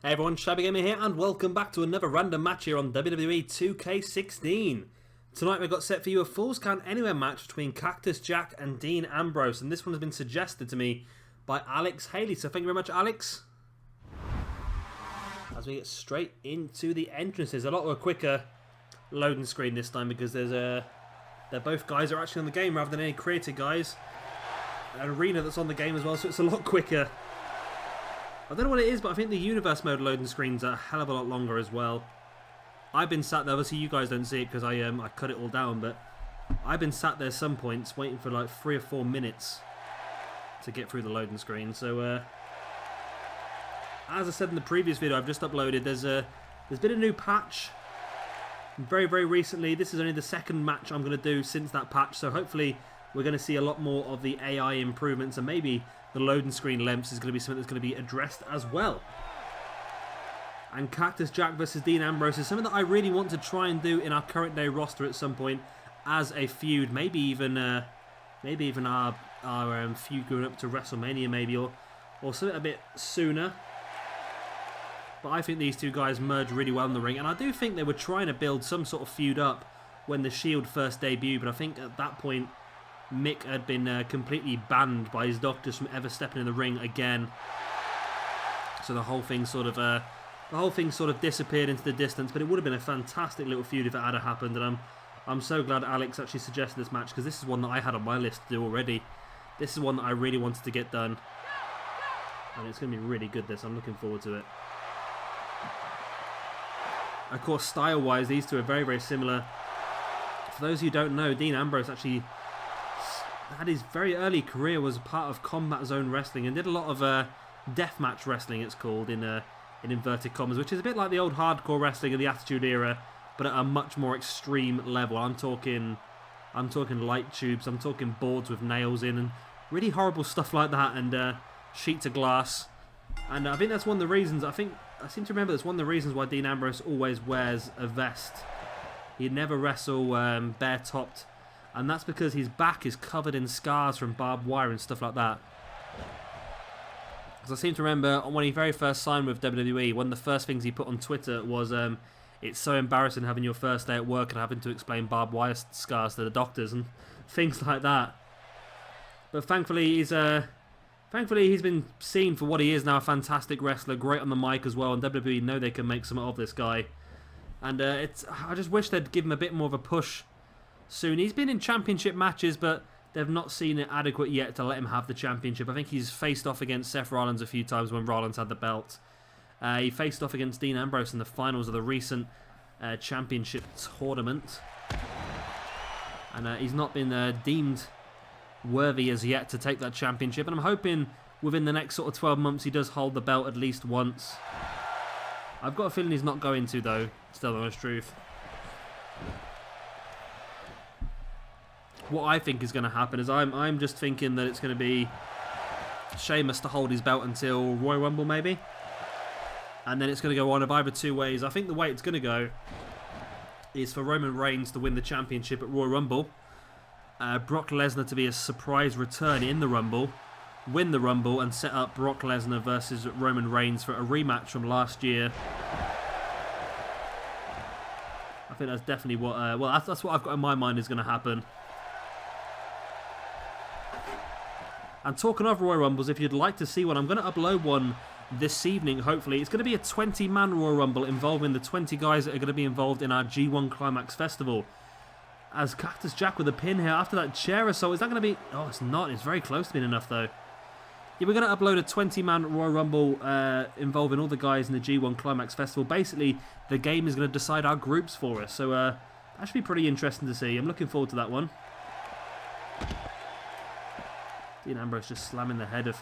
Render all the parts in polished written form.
Hey everyone, Shabby Gamer here, and welcome back to another random match here on WWE 2K16. Tonight we've got set for you a Falls Count Anywhere match between Cactus Jack and Dean Ambrose, and this one has been suggested to me by Alex Haley, so thank you very much, Alex. As we get straight into the entrances, a lot of a quicker loading screen this time because they're both guys are actually on the game rather than any creative guys. An arena that's on the game as well, so it's a lot quicker. I don't know what it is, but I think the universe mode loading screens are a hell of a lot longer as well. I've been sat there, obviously you guys don't see it because I cut it all down, but I've been sat there some points waiting for like 3 or 4 minutes to get through the loading screen. So as I said in the previous video I've just uploaded, there's been a new patch very recently. This is only the second match I'm going to do since that patch, so hopefully we're going to see a lot more of the AI improvements, and maybe the loading screen lengths is going to be something that's going to be addressed as well. And Cactus Jack versus Dean Ambrose is something that I really want to try and do in our current day roster at some point as a feud. Maybe even our feud going up to WrestleMania, maybe, or something a bit sooner. But I think these two guys merge really well in the ring, and I do think they were trying to build some sort of feud up when the Shield first debuted, but I think at that point Mick had been completely banned by his doctors from ever stepping in the ring again. So the whole thing sort of disappeared into the distance. But it would have been a fantastic little feud if it had happened. And I'm so glad Alex actually suggested this match, because this is one that I had on my list to do already. This is one that I really wanted to get done, and it's going to be really good. I'm looking forward to it. Of course, style-wise, these two are very similar. For those who don't know, Dean Ambrose actually had his very early career was a part of Combat Zone Wrestling and did a lot of deathmatch wrestling, it's called, in inverted commas, which is a bit like the old hardcore wrestling of the Attitude Era, but at a much more extreme level. I'm talking light tubes, I'm talking boards with nails in, and really horrible stuff like that, and sheets of glass. And I think that's one of the reasons. I seem to remember that's one of the reasons why Dean Ambrose always wears a vest. He'd never wrestle bare-topped. And that's because his back is covered in scars from barbed wire and stuff like that. Because I seem to remember when he very first signed with WWE, one of the first things he put on Twitter was, it's so embarrassing having your first day at work and having to explain barbed wire scars to the doctors and things like that. But thankfully he's been seen for what he is now, a fantastic wrestler, great on the mic as well, and WWE know they can make something of this guy. And I just wish they'd give him a bit more of a push soon. He's been in championship matches, but they've not seen it adequate yet to let him have the championship. I think he's faced off against Seth Rollins a few times when Rollins had the belt. He faced off against Dean Ambrose in the finals of the recent championship tournament. And he's not been deemed worthy as yet to take that championship. And I'm hoping within the next sort of 12 months he does hold the belt at least once. I've got a feeling he's not going to, though, to tell the honest truth. What I think is going to happen is I'm just thinking that it's going to be Sheamus to hold his belt until Royal Rumble, maybe. And then it's going to go one of either two ways. I think the way it's going to go is for Roman Reigns to win the championship at Royal Rumble. Brock Lesnar to be a surprise return in the Rumble. Win the Rumble and set up Brock Lesnar versus Roman Reigns for a rematch from last year. I think that's definitely what... that's what I've got in my mind is going to happen. And talking of Royal Rumbles, if you'd like to see one, I'm going to upload one this evening, hopefully. It's going to be a 20-man Royal Rumble involving the 20 guys that are going to be involved in our G1 Climax Festival. As Cactus Jack with a pin here after that chair or so. Is that going to be... Oh, it's not. It's very close to being enough, though. Yeah, we're going to upload a 20-man Royal Rumble involving all the guys in the G1 Climax Festival. Basically, the game is going to decide our groups for us. So that should be pretty interesting to see. I'm looking forward to that one. Dean Ambrose just slamming the head of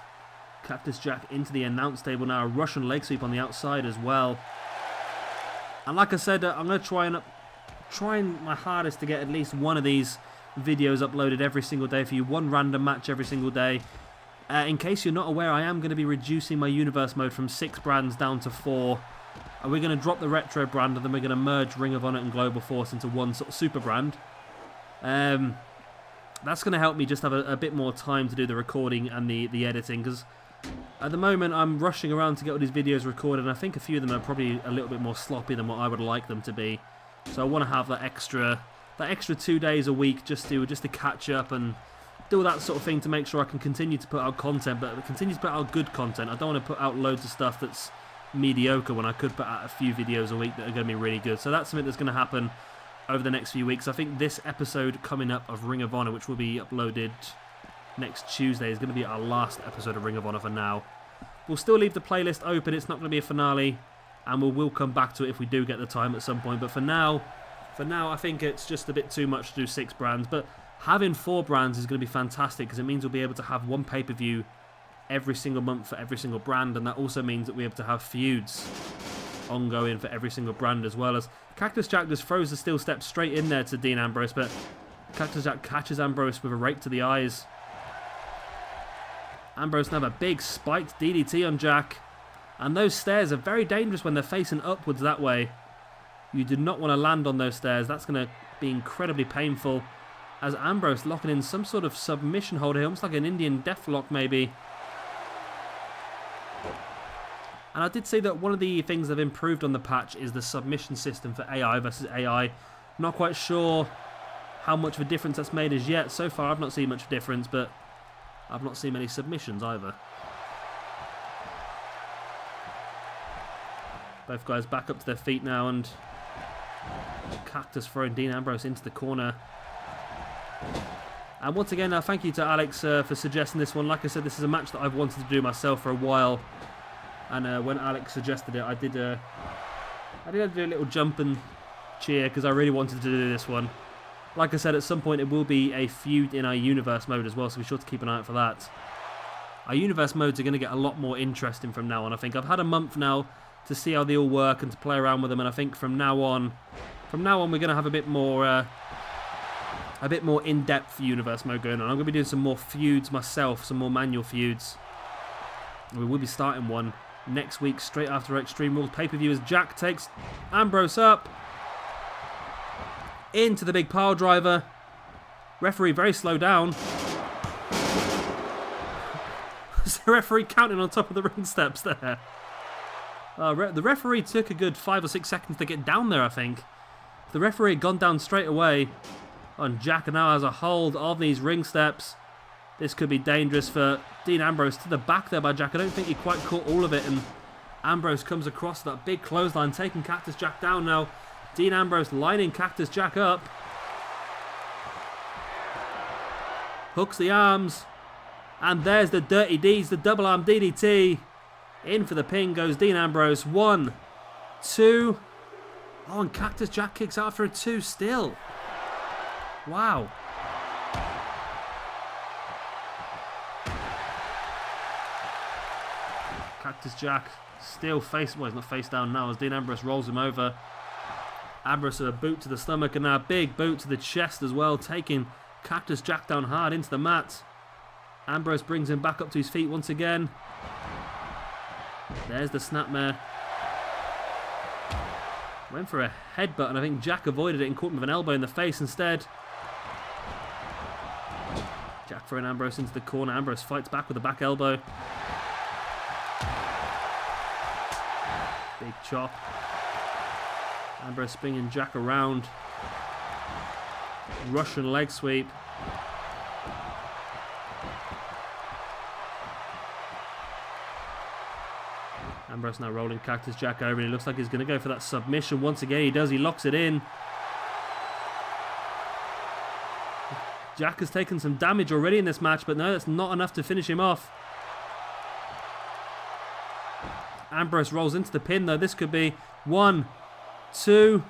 Cactus Jack into the announce table now. A Russian leg sweep on the outside as well. And like I said, I'm going to trying my hardest to get at least one of these videos uploaded every single day for you. One random match every single day. In case you're not aware, I am going to be reducing my universe mode from 6 brands down to 4. And we're going to drop the retro brand, and then we're going to merge Ring of Honor and Global Force into one sort of super brand. That's going to help me just have a bit more time to do the recording and the editing, because At the moment, I'm rushing around to get all these videos recorded, and I think a few of them are probably a little bit more sloppy than what I would like them to be. So I want to have that extra 2 days a week just to catch up and do all that sort of thing to make sure I can continue to put out content, but continue to put out good content. I don't want to put out loads of stuff that's mediocre when I could put out a few videos a week that are going to be really good. So that's something that's going to happen over the next few weeks. I think this episode coming up of Ring of Honor, which will be uploaded next Tuesday, is going to be our last episode of Ring of Honor for now. We'll still leave the playlist open. It's not going to be a finale, and we'll come back to it if we do get the time at some point. But for now, I think it's just a bit too much to do 6 brands. But having 4 brands is going to be fantastic because it means we'll be able to have one pay-per-view every single month for every single brand, and that also means that we're able to have feuds ongoing for every single brand, as well as Cactus Jack just throws the steel step straight in there to Dean Ambrose, but Cactus Jack catches Ambrose with a rake to the eyes. Ambrose now have a big spiked DDT on Jack, and those stairs are very dangerous when they're facing upwards that way. You do not want to land on those stairs. That's going to be incredibly painful, as Ambrose locking in some sort of submission hold here, almost like an Indian deathlock maybe. And I did say that one of the things they've improved on the patch is the submission system for AI versus AI. Not quite sure how much of a difference that's made as yet. So far I've not seen much of a difference, but I've not seen many submissions either. Both guys back up to their feet now, and Cactus throwing Dean Ambrose into the corner. And once again, thank you to Alex for suggesting this one. Like I said, this is a match that I've wanted to do myself for a while. And when Alex suggested it, I did do a little jump and cheer because I really wanted to do this one. Like I said, at some point it will be a feud in our universe mode as well, so be sure to keep an eye out for that. Our universe modes are going to get a lot more interesting from now on. I think I've had a month now to see how they all work and to play around with them, and I think from now on we're going to have a bit more in-depth universe mode going on. I'm going to be doing some more feuds myself, some more manual feuds. We will be starting one next week, straight after Extreme Rules pay-per-view, as Jack takes Ambrose up into the big pile driver. Referee very slow down. The referee counting on top of the ring steps there. The referee took a good 5 or 6 seconds to get down there, I think. The referee had gone down straight away. And Jack now has a hold of these ring steps. This could be dangerous for Dean Ambrose. To the back there by Jack. I don't think he quite caught all of it. And Ambrose comes across that big clothesline, taking Cactus Jack down now. Dean Ambrose lining Cactus Jack up. Hooks the arms. And there's the Dirty D's, the double arm DDT. In for the pin goes Dean Ambrose. 1, 2. Oh, and Cactus Jack kicks out for a 2 still. Wow. Cactus Jack still he's not face down now as Dean Ambrose rolls him over. Ambrose with a boot to the stomach and now a big boot to the chest as well, taking Cactus Jack down hard into the mat. Ambrose brings him back up to his feet once again. There's the snapmare. Went for a headbutt and I think Jack avoided it and caught him with an elbow in the face instead. Jack throwing Ambrose into the corner. Ambrose fights back with a back elbow. Big chop. Ambrose spinning Jack around. Russian leg sweep. Ambrose now rolling Cactus Jack over, and he looks like he's going to go for that submission once again. He does. He locks it in. Jack has taken some damage already in this match, but no, that's not enough to finish him off. Ambrose rolls into the pin, though. This could be 1, 2.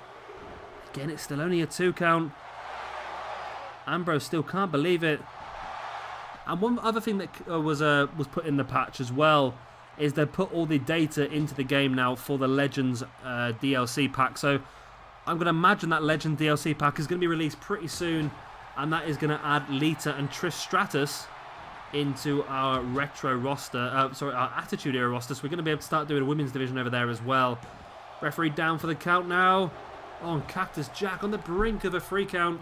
Again, it's still only a 2 count. Ambrose still can't believe it. And one other thing that was put in the patch as well is they put all the data into the game now for the Legends DLC pack. So I'm going to imagine that Legend DLC pack is going to be released pretty soon, and that is going to add Lita and Trish Stratus into our retro roster, our Attitude Era roster. So we're going to be able to start doing a women's division over there as well. Referee down for the count now. Oh, and Cactus Jack on the brink of a 3 count.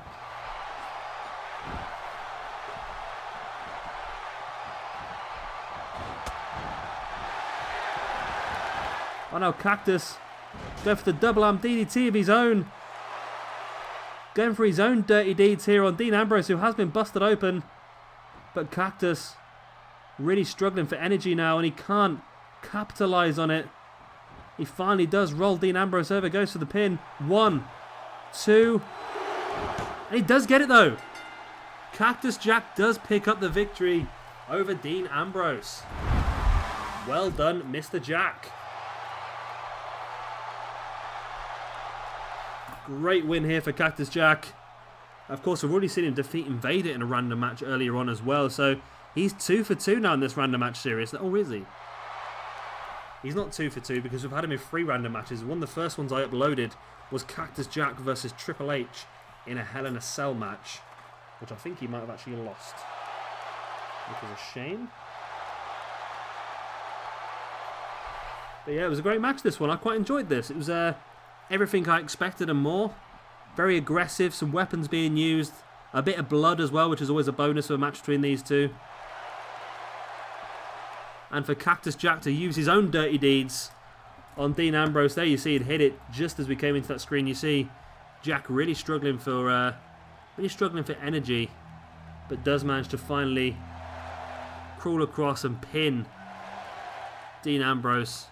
Oh no, Cactus going for the double arm DDT of his own. Going for his own dirty deeds here on Dean Ambrose, who has been busted open. But Cactus really struggling for energy now, and he can't capitalise on it. He finally does roll Dean Ambrose over, goes for the pin. 1, 2, and he does get it though. Cactus Jack does pick up the victory over Dean Ambrose. Well done, Mr. Jack. Great win here for Cactus Jack. Of course, we've already seen him defeat Invader in a random match earlier on as well, so he's 2 for 2 now in this random match series. Oh, is he? He's not 2 for 2 because we've had him in 3 random matches. One of the first ones I uploaded was Cactus Jack versus Triple H in a Hell in a Cell match, which I think he might have actually lost, which is a shame. But yeah, it was a great match, this one. I quite enjoyed this. It was everything I expected and more. Very aggressive, some weapons being used, a bit of blood as well, which is always a bonus for a match between these two. And for Cactus Jack to use his own dirty deeds on Dean Ambrose. There you see it hit it just as we came into that screen. You see Jack really struggling for energy, but does manage to finally crawl across and pin Dean Ambrose.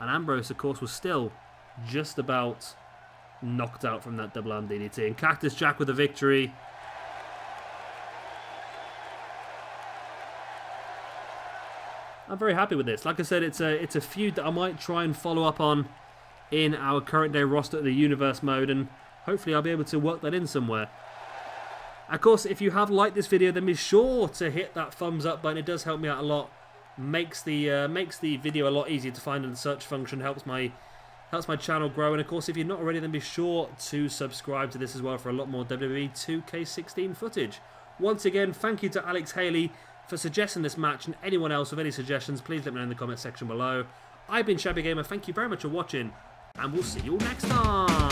And Ambrose, of course, was still just about knocked out from that double arm DDT. And Cactus Jack with the victory. I'm very happy with this. Like I said, it's a feud that I might try and follow up on in our current day roster at the Universe mode, and hopefully I'll be able to work that in somewhere. Of course, if you have liked this video, then be sure to hit that thumbs up button. It does help me out a lot. Makes the video a lot easier to find in the search function. Helps my channel grow. And of course, if you're not already, then be sure to subscribe to this as well for a lot more WWE 2K16 footage. Once again, thank you to Alex Haley for suggesting this match, and anyone else with any suggestions, please let me know in the comment section below. I've been Shabby Gamer, thank you very much for watching, and we'll see you all next time.